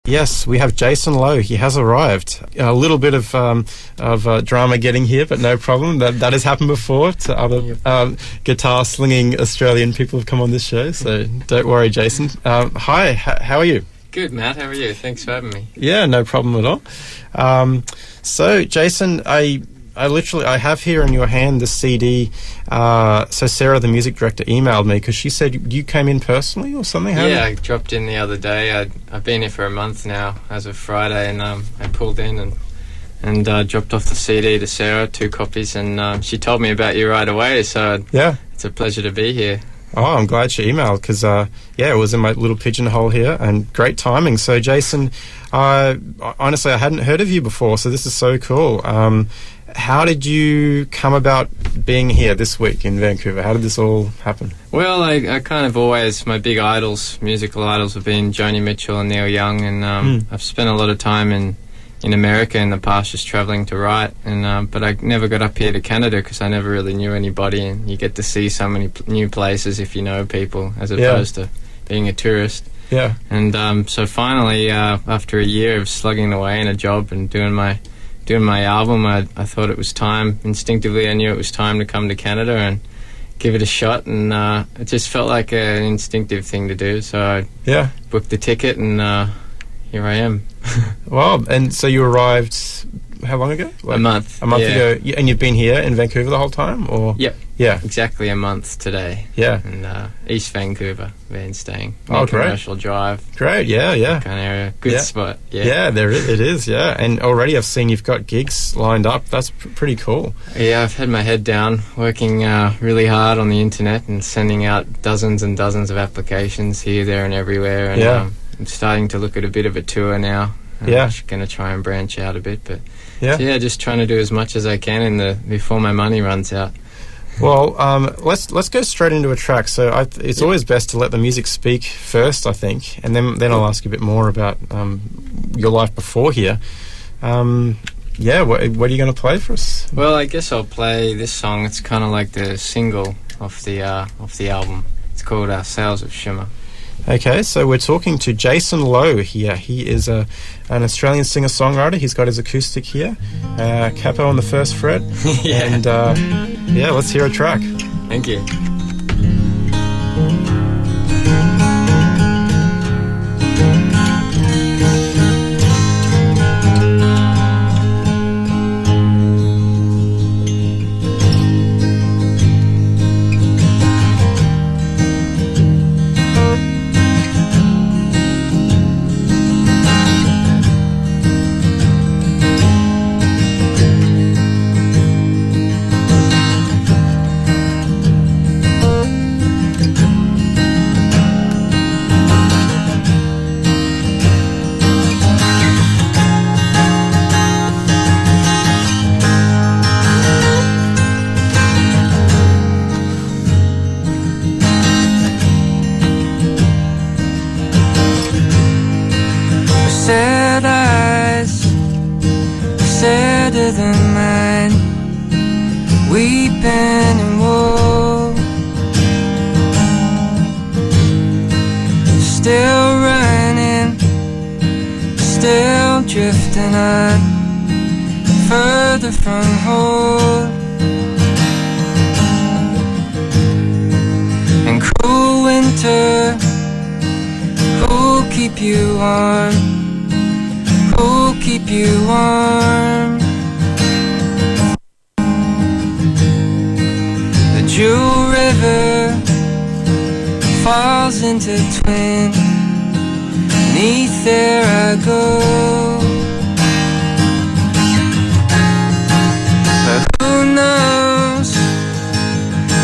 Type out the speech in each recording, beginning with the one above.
Yes, we have Jason Lowe. He has arrived. A little bit of drama getting here, but no problem. That has happened before to other guitar slinging Australian people who've come on this show. So don't worry, Jason. Hi, how are you? Good, Matt. How are you? Thanks for having me. Yeah, no problem at all. So, Jason, I have here in your hand the CD. So Sarah, the music director, emailed me because she said you came in personally or something. I dropped in the other day. I've been here for a month now, as of Friday, and I pulled in and dropped off the CD to Sarah, 2 copies, and she told me about you right away. So it's a pleasure to be here. Oh, I'm glad she emailed because, it was in my little pigeonhole here and great timing. So, Jason, honestly, I hadn't heard of you before, so this is so cool. How did you come about being here this week in Vancouver? How did this all happen? Well, I kind of always, my big idols, musical idols, have been Joni Mitchell and Neil Young, and I've spent a lot of time in America in the past just travelling to write, and but I never got up here to Canada because I never really knew anybody, and you get to see so many new places if you know people as opposed to being a tourist. Yeah. And so finally, after a year of slugging away in a job and doing my album, I thought it was time. Instinctively, I knew it was time to come to Canada and give it a shot, and it just felt like an instinctive thing to do. So I booked the ticket, and here I am. Wow. And so you arrived how long ago? A month. A month ago. And you've been here in Vancouver the whole time? Or? Yep. Yeah. Exactly a month today. Yeah. And East Vancouver, Van staying. Oh, great. Commercial Drive. Great, yeah. Kind of area. Good spot. Yeah, it is, yeah. And already I've seen you've got gigs lined up. That's pretty cool. Yeah, I've had my head down, working really hard on the internet and sending out dozens and dozens of applications here, there and everywhere. And I'm starting to look at a bit of a tour now. I'm going to try and branch out a bit, but just trying to do as much as I can before my money runs out. Well, let's go straight into a track. So it's always best to let the music speak first, I think, and then I'll ask you a bit more about your life before here. What are you going to play for us? Well, I guess I'll play this song. It's kind of like the single off the album. It's called "Sails of Shimmer." Okay, so we're talking to Jason Lowe here. He is an Australian singer-songwriter. He's got his acoustic here, capo on the first fret. And let's hear a track. Thank you. Drifting on further from home, and cruel winter, who'll keep you warm, who'll keep you warm. The Jewel River falls into twin, beneath there I go. But who knows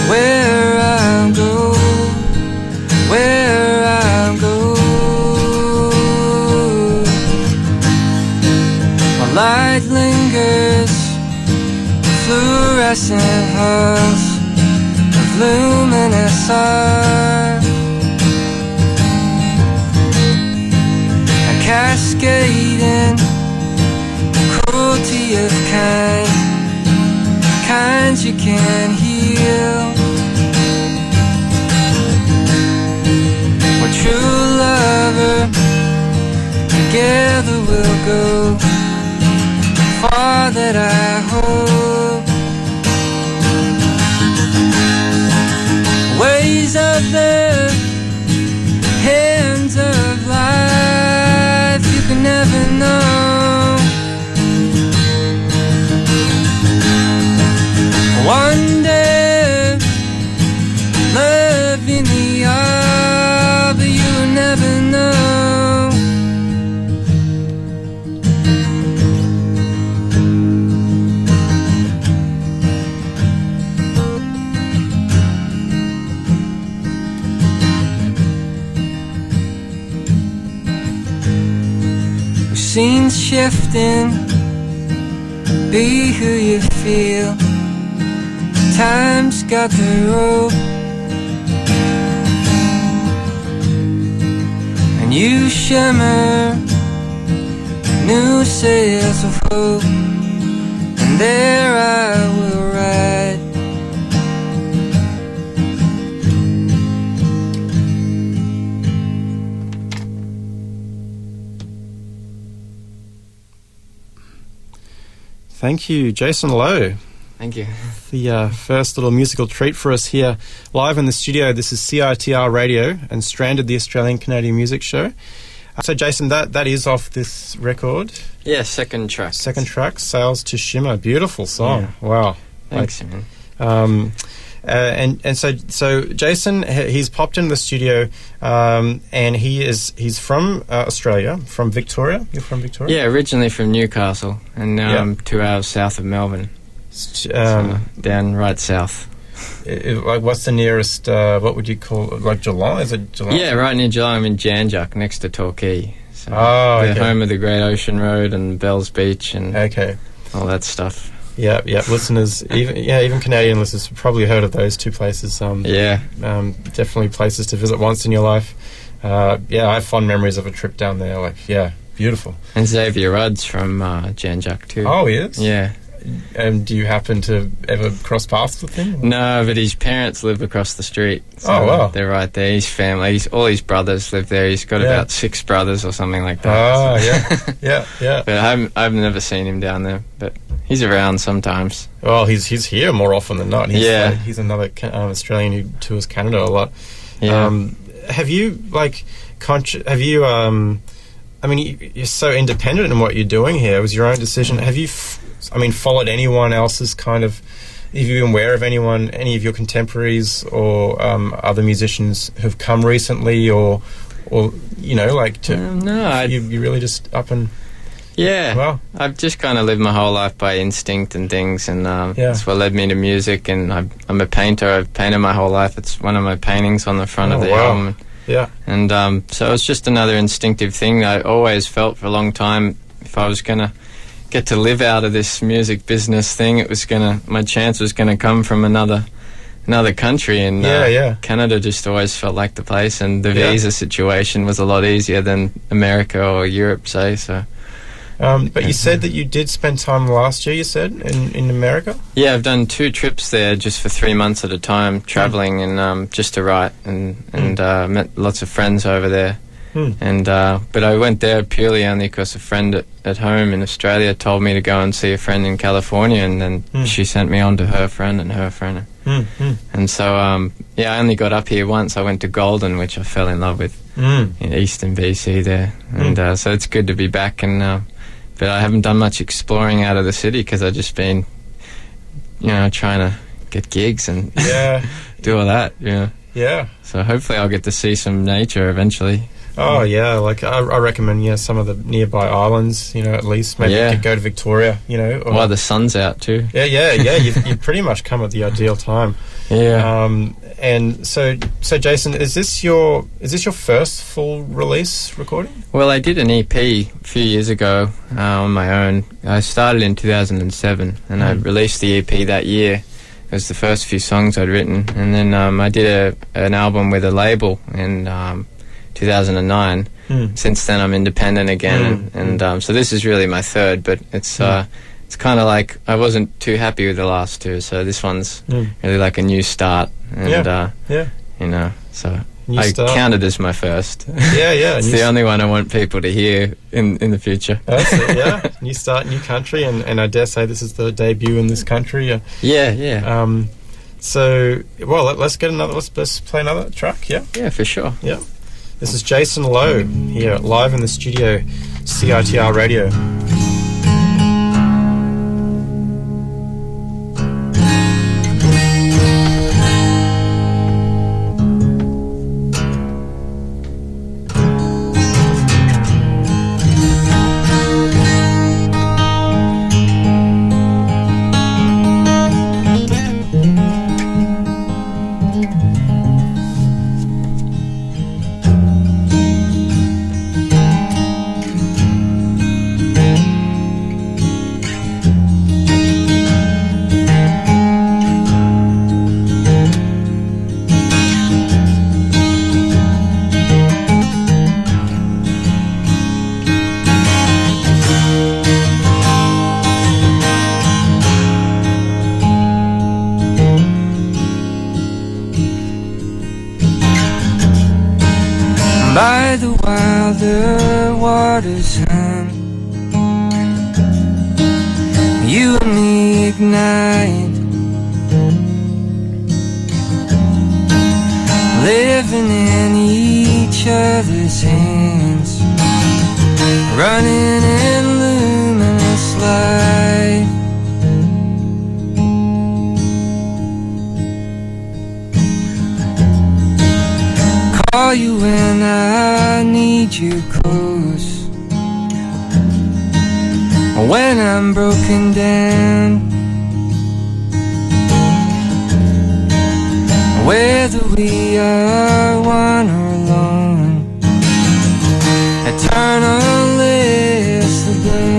where I'll go, where I'll go. My light lingers, fluorescent halls of luminous art, cascading cruelty of kinds you can't heal. What true lover together we'll go far, that I hope. Ways of the hands of life, you can never know. Wonder, love in the eye, but you'll never know. Scenes shifting, be who you feel. Time's got the rope, and you shimmer, new sails of hope, and there I will ride. Thank you, Jason Lowe. Thank you. The first little musical treat for us here live in the studio. This is CiTR Radio and Stranded, the Australian Canadian Music Show. So, Jason, that is off this record. Yeah, second track. Second track, Sails to Shimmer. Beautiful song. Yeah. Wow. Thanks, man. And so Jason, he's popped into the studio, and he's from Australia, from Victoria. You're from Victoria? Yeah, originally from Newcastle, and now I'm 2 hours south of Melbourne. So down right south. Like, what's the nearest? What would you call it? Like Geelong? Is it Geelong? Yeah, right near Geelong. I'm in Janjuk, next to Torquay. So okay. Home of the Great Ocean Road and Bells Beach and all that stuff. Yeah. Listeners, even Canadian listeners have probably heard of those two places. Definitely places to visit once in your life. I have fond memories of a trip down there. Like, beautiful. And Xavier Rudd's from Janjuk too. Oh, he is? Yeah. And do you happen to ever cross paths with him? No, but his parents live across the street. So oh, wow. They're right there. His family, all his brothers live there. He's got about 6 brothers or something like that. Oh, yeah. But I've never seen him down there, but he's around sometimes. Well, he's here more often than not. He's another Australian who tours Canada a lot. Yeah. Have you, I mean, you're so independent in what you're doing here. It was your own decision. Have you, followed anyone else's kind of... Have you been aware of any of your contemporaries or other musicians who've come recently, or No, you really just up and... Yeah, well, I've just kind of lived my whole life by instinct and things, and that's what led me to music. And I'm a painter. I've painted my whole life. It's one of my paintings on the front of the album. Yeah. And so it's just another instinctive thing. I always felt for a long time, if I was going to get to live out of this music business thing, my chance was going to come from another country. And Canada just always felt like the place, and the visa situation was a lot easier than America or Europe, say. So. But you said that you did spend time last year, you said, in America? Yeah, I've done 2 trips there just for 3 months at a time, travelling and just to write, and met lots of friends over there. And but I went there purely only because a friend at home in Australia told me to go and see a friend in California, and then she sent me on to her friend and her friend. And so, I only got up here once. I went to Golden, which I fell in love with, in Eastern BC there. And so it's good to be back, and but I haven't done much exploring out of the city because I've just been, trying to get gigs and do all that. Yeah. So hopefully I'll get to see some nature eventually. Oh, yeah. Like, I recommend, some of the nearby islands, at least. Maybe you could go to Victoria, While the sun's out, too. Yeah. You pretty much come at the ideal time. Yeah. And so Jason, is this your first full release recording? Well, I did an EP a few years ago on my own. I started in 2007, and I released the EP that year. It was the first few songs I'd written. And then I did an album with a label in 2009. Since then I'm independent again, and so this is really my third, but it's kind of like I wasn't too happy with the last 2, so this one's really like a new start, and so New I start. count it as my first. Yeah. It's the only one I want people to hear in the future. That's it, yeah. New start, new country, and I dare say this is the debut in this country. Yeah. So, well, let's get another. Let's play another track. Yeah. Yeah, for sure. Yeah. This is Jason Lowe here, live in the studio, CiTR Radio. By the wilder waters hum, you and me ignite, living in each other's hands, running in luminous light. Call you when I need you close, when I'm broken down, whether we are one or alone, eternal is the bloom.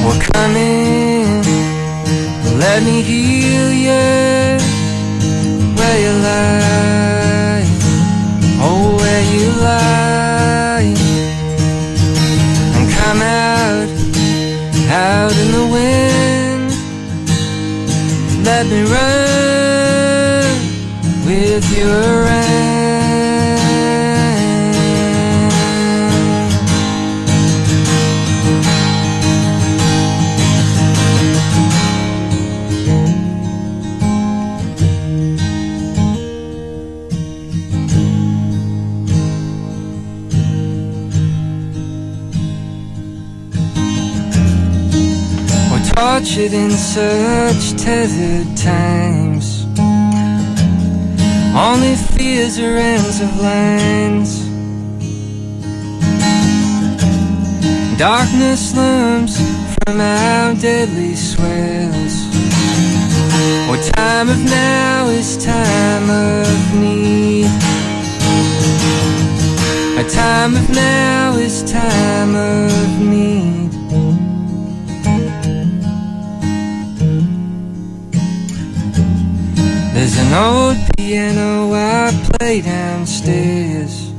We're coming, let me heal you where you lie, oh where you lie, and come out in the wind, let me run with you around. Tortured in such tethered times, only fears are ends of lines. Darkness looms from our deadly swells. What time of now is time of need. A time of now is time of need. There's an old piano I play downstairs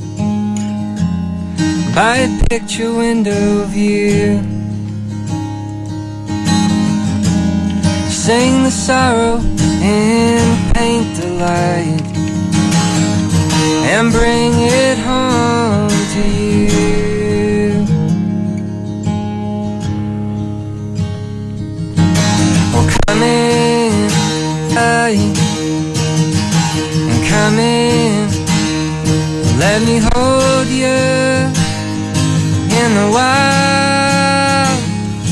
by a picture window view. Sing the sorrow and paint the light, and bring it home to you. Well, come in, and come in, let me hold you in the wild,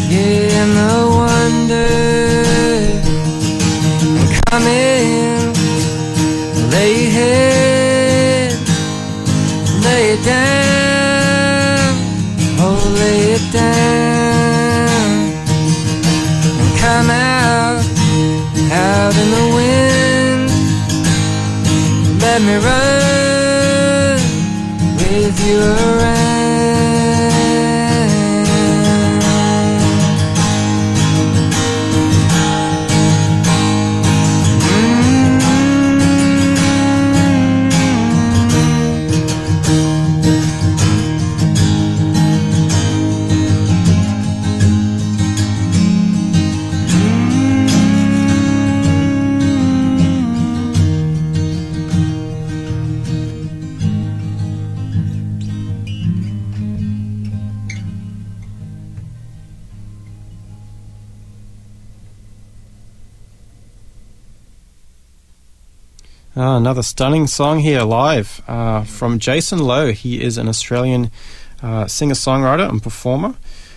yeah, in the wonder. And come in, lay your head, lay it down, oh lay it down, and come out in the wind, let me run with you around. Another stunning song here live from Jason Lowe. He is an Australian singer-songwriter and performer.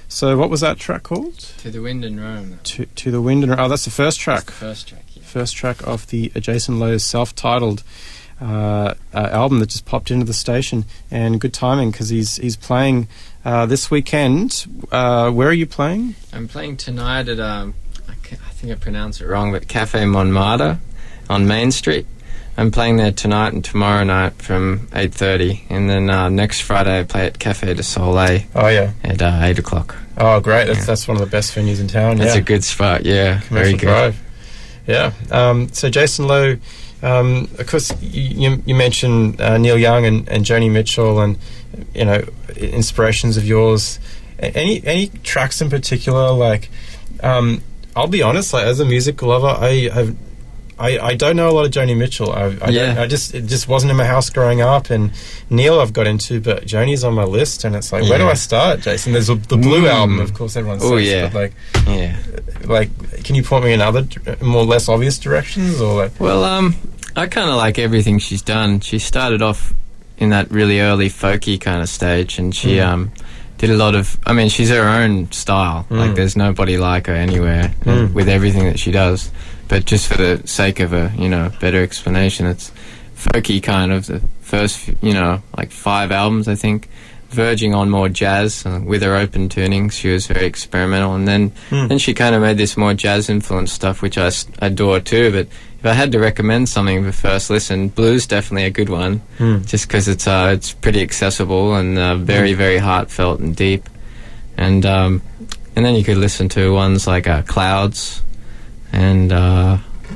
So what was that track called? To the Wind and Roam. To the Wind and Roam. Oh, that's the first track. That's the first track, yeah. First track of the Jason Lowe's self-titled album that just popped into the station. And good timing because he's playing this weekend. Where are you playing? I'm playing tonight at, I think I pronounced it wrong, but Cafe Montmartre on Main Street. I'm playing there tonight and tomorrow night from 8:30, and then next Friday I play at Cafe de Soleil. Oh yeah, at 8 o'clock. Oh great, that's one of the best venues in town. That's a good spot. Yeah, very good. Drive. Yeah. So Jason Lowe, of course, you mentioned Neil Young and Joni Mitchell, and inspirations of yours. Any tracks in particular? Like, I'll be honest, like as a music lover, I don't know a lot of Joni Mitchell. It just wasn't in my house growing up. And Neil I've got into, but Joni's on my list, and it's like, where do I start, Jason? There's the Blue album, of course, everyone says. Oh yeah, but like, can you point me in other more or less obvious directions, or like? Well, I kind of like everything she's done. She started off in that really early folky kind of stage, and she did a lot of. I mean, she's her own style. Like, there's nobody like her anywhere with everything that she does. But just for the sake of a, better explanation, it's folky kind of the first, like 5 albums, I think, verging on more jazz with her open tunings. She was very experimental. And then she kind of made this more jazz-influenced stuff, which I adore too. But if I had to recommend something for first listen, blues definitely a good one, just because it's pretty accessible and very, very heartfelt and deep. And then you could listen to ones like Clouds, and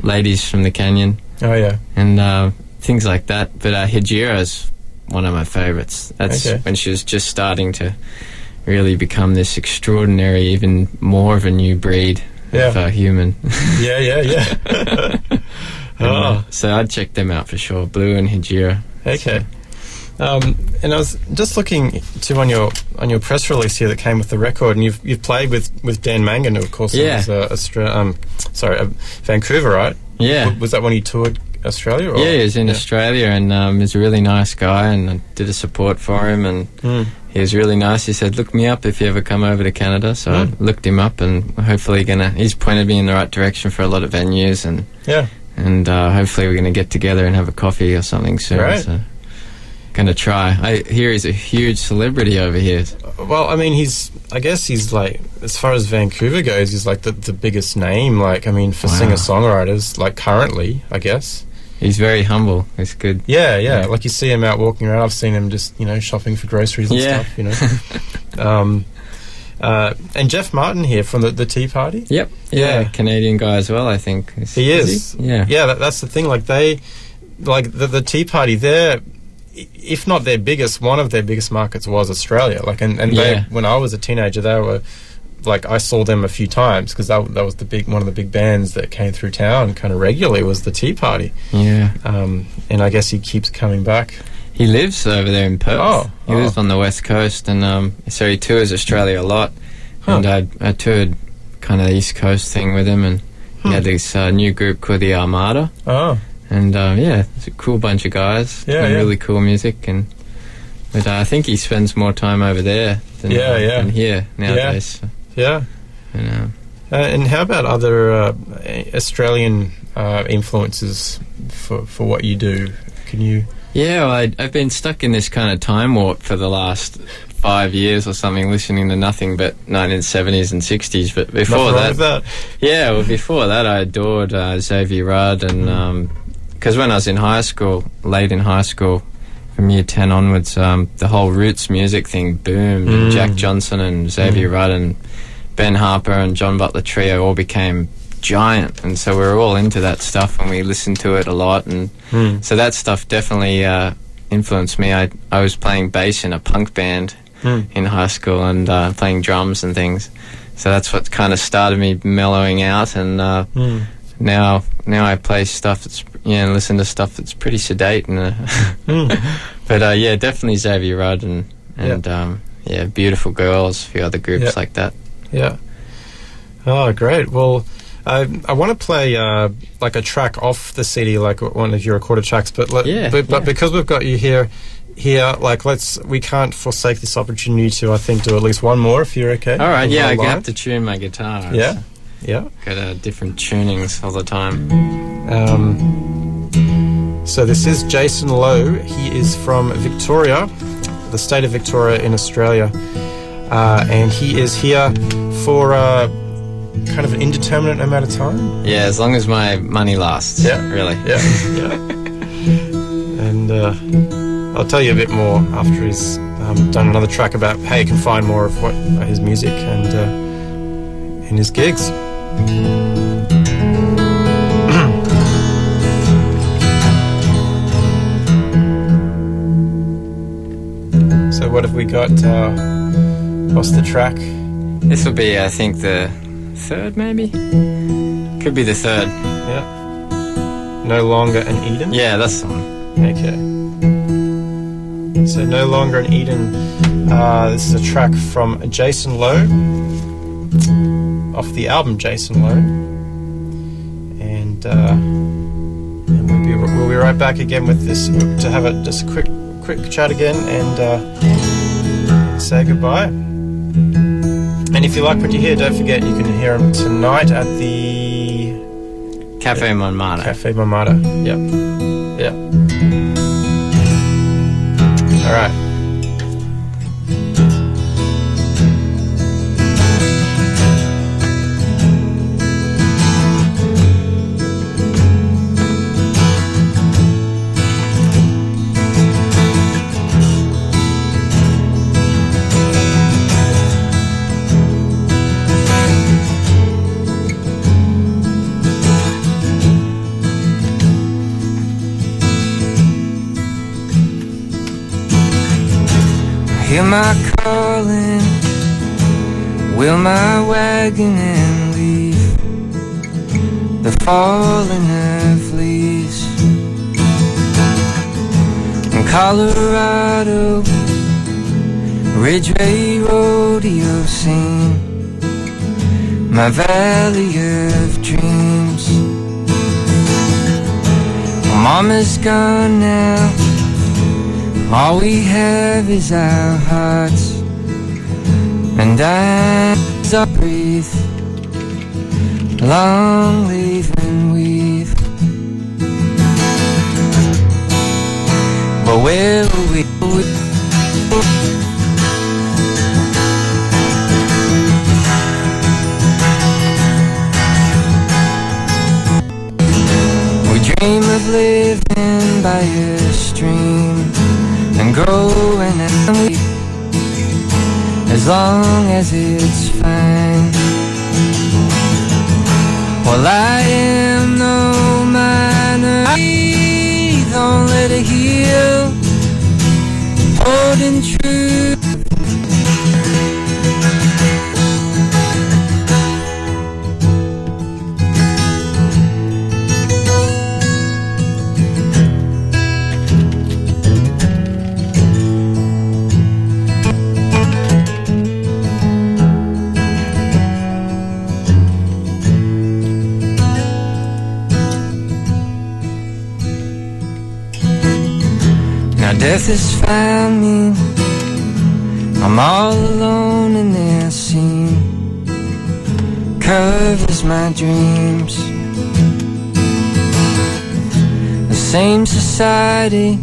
Ladies from the Canyon. Oh yeah. And things like that. But Hejira's one of my favourites. That's when she was just starting to really become this extraordinary, even more of a new breed of human. Yeah. So I'd check them out for sure. Blue and Hejira. Okay. So. And I was just looking too on your press release here that came with the record, and you've played with Dan Mangan, who of course was Vancouver, right? Yeah. Was that when you toured Australia? Or? Yeah, he was in Australia, and he's a really nice guy, and I did a support for him, and he was really nice. He said, "Look me up if you ever come over to Canada." So I looked him up, and hopefully he's pointed me in the right direction for a lot of venues, and hopefully we're gonna get together and have a coffee or something soon. Right. So. Gonna try. I hear he's a huge celebrity over here. Well, I mean, I guess he's like, as far as Vancouver goes, he's like the biggest name, like, I mean, for singer-songwriters, like, currently, I guess. He's very humble. He's good. Yeah. Like, you see him out walking around. I've seen him just, shopping for groceries and stuff, and Jeff Martin here from the Tea Party. Yep. Yeah, Canadian guy as well, I think. He is. Yeah. Yeah, that's the thing. Like, the Tea Party, if not their biggest, one of their biggest markets was Australia. Like, and they, when I was a teenager, they were like, I saw them a few times because that was one of the big bands that came through town kind of regularly was the Tea Party. Yeah. And I guess he keeps coming back. He lives over there in Perth. He lives on the West Coast, and so he tours Australia a lot. And I toured kind of the East Coast thing with him, and he had this new group called the Armada. And it's a cool bunch of guys playing really cool music, but I think he spends more time over there than here nowadays. And how about other Australian influences for what you do? Can you? Yeah, well, I've been stuck in this kind of time warp for the last 5 years or something, listening to nothing but 1970s and 60s. But before before that, I adored Xavier Rudd, and because when I was in high school, late in high school, from year 10 onwards, the whole roots music thing boomed, and Jack Johnson and Xavier Rudd and Ben Harper and John Butler Trio all became giant, and so we were all into that stuff, and we listened to it a lot, and so that stuff definitely influenced me. I was playing bass in a punk band in high school, and playing drums and things, so that's what kind of started me mellowing out, and now I play stuff that's listen to stuff that's pretty sedate, and but definitely Xavier Rudd and Beautiful Girls, a few other groups like that. Oh, great. Well, I want to play like a track off the CD, like one of your recorded tracks. But because we've got you here, like we can't forsake this opportunity to, I think, do at least one more if you're okay. All right, yeah, I have to tune my guitar. Yeah, yeah. Got different tunings all the time. So this is Jason Lowe. He is from Victoria, the state of Victoria in Australia, and he is here for kind of an indeterminate amount of time. Yeah, as long as my money lasts. Yeah, really. Yeah, yeah. And I'll tell you a bit more after he's done another track about how you can find more of his music and in his gigs. So what have we got? What's the track? This will be, I think, the third, maybe? Could be the third. Yeah. No Longer an Eden? Yeah, that's the one. Okay. So No Longer an Eden. This is a track from Jason Lowe, off the album Jason Lowe. And we'll be right back again with this, to have just a quick chat again and say goodbye. And if you like what you hear, don't forget you can hear him tonight at the Cafe Montmartre. Cafe Montmartre. Yep. Yep. All right. Hear my calling, wheel my wagon and leave the falling of leaves. In Colorado, Ridgeway rodeo scene, my valley of dreams. My mama's gone now, all we have is our hearts, and as I breathe, long live and weave. But where will we go? We dream of living by a stream and growing and we, as long as it's fine. Well, I am no miner, don't let it heal, holding true. Now death has found me, I'm all alone in this scene, covers my dreams. The same society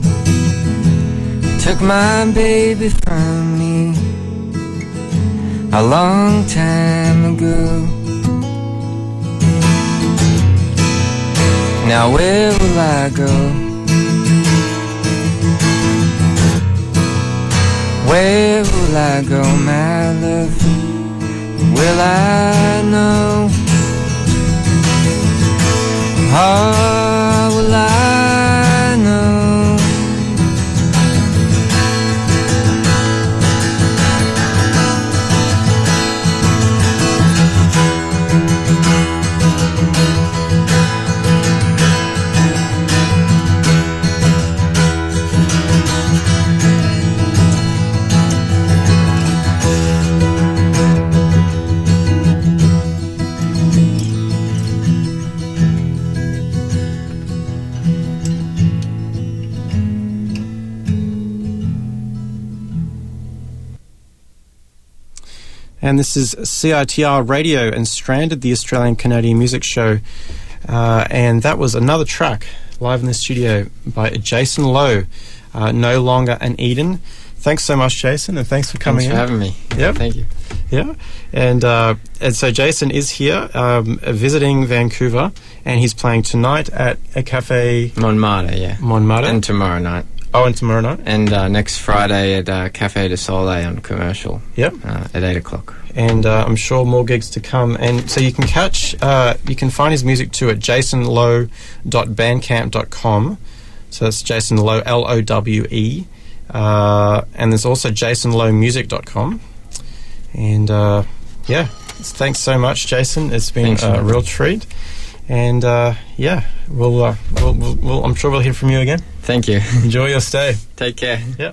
took my baby from me a long time ago. Now where will I go? Where will I go, my love? Will I know? Oh, will I know? And this is CiTR Radio and Stranded, the Australian Canadian music show. And that was another track live in the studio by Jason Lowe, No Longer an Eden. Thanks so much, Jason, and thanks for coming in. Thanks for having me. Yep. Thank you. Yeah. And so Jason is here visiting Vancouver, and he's playing tonight at a cafe... Montmartre, yeah. Montmartre? And tomorrow night. Oh, and tomorrow night? And next Friday at Cafe de Soleil on Commercial. Yep. At 8 o'clock. And I'm sure more gigs to come. And so you can you can find his music too at jasonlowe.bandcamp.com. So that's Jason Lowe, Lowe. And there's also jasonlowemusic.com. And yeah, thanks so much, Jason. It's been a real treat. And yeah, we'll I'm sure we'll hear from you again. Thank you. Enjoy your stay. Take care. Yeah.